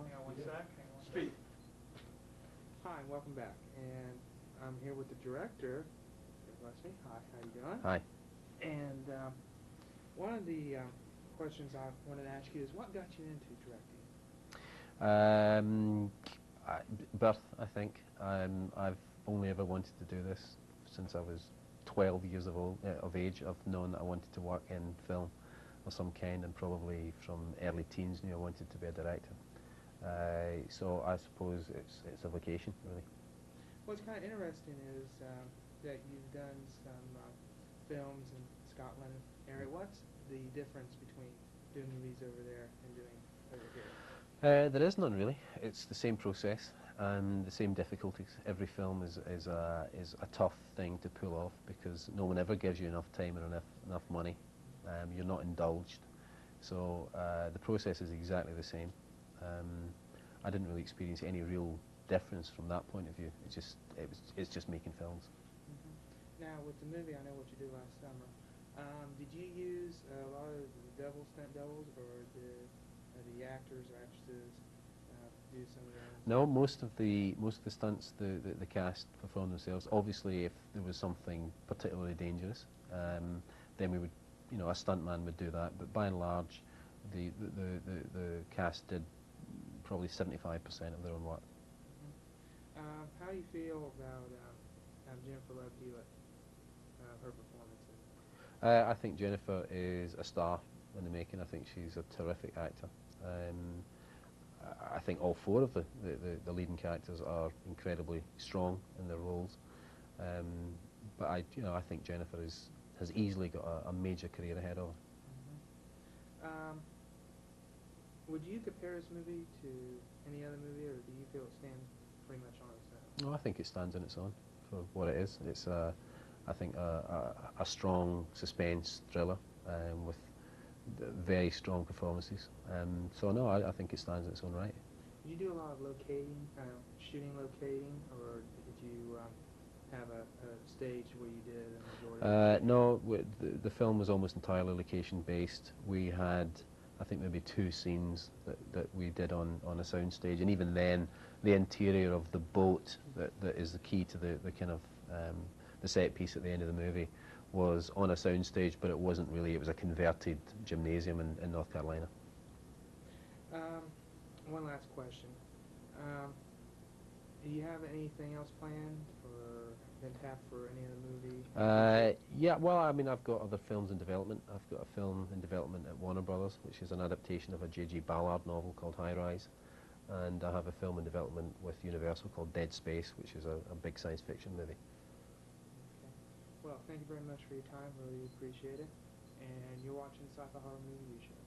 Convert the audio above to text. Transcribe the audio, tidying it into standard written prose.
Hang on one sec. Speak. Hi, and welcome back. And I'm here with the director, Gillespie. Hi, how you doing? Hi. And one of the questions I wanted to ask you is, what got you into directing? Birth, I think. I've only ever wanted to do this since I was 12 years of age. I've known that I wanted to work in film of some kind, and probably from early teens knew I wanted to be a director. So I suppose it's a vocation, really. What's kind of interesting is that you've done some films in Scotland area. What's the difference between doing movies over there and doing over here? There is none, really. It's the same process and the same difficulties. Every film is a tough thing to pull off because no one ever gives you enough time or enough money. You're not indulged. So the process is exactly the same. I didn't really experience any real difference from that point of view. It's just making films. Mm-hmm. Now, with the movie, I Know What You Do Last Summer, did you use a lot of the stunt doubles, or did the actors or actresses do some of those? No, most of the stunts the cast performed themselves. Obviously, if there was something particularly dangerous, then we would, a stuntman would do that. But by and large, the cast did probably 75% of their own work. Mm-hmm. How do you feel about Jennifer Love Hewitt, her performance? I think Jennifer is a star in the making. I think she's a terrific actor. I think all four of the leading characters are incredibly strong in their roles. But I think Jennifer has easily got a major career ahead of her. Mm-hmm. Would you compare this movie to any other movie, or do you feel it stands pretty much on its own? No, I think it stands on its own for what it is. It's I think a strong suspense thriller with very strong performances. So no, I think it stands in its own right. Did you do a lot of shooting locating, or did you have a stage where you did a majority? No, the film was almost entirely location based. We had, I think, maybe 2 scenes that we did on a soundstage, and even then, the interior of the boat that is the key to the kind of the set piece at the end of the movie was on a soundstage, but it wasn't really. It was a converted gymnasium in North Carolina. One last question. Do you have anything else planned or been tapped for any other movie? Yeah, well, I mean, I've got other films in development. I've got a film in development at Warner Brothers, which is an adaptation of a J.G. Ballard novel called High Rise. And I have a film in development with Universal called Dead Space, which is a big science fiction movie. Okay. Well, thank you very much for your time. Really appreciate it. And you're watching Sci-Fi Horror Movie Show.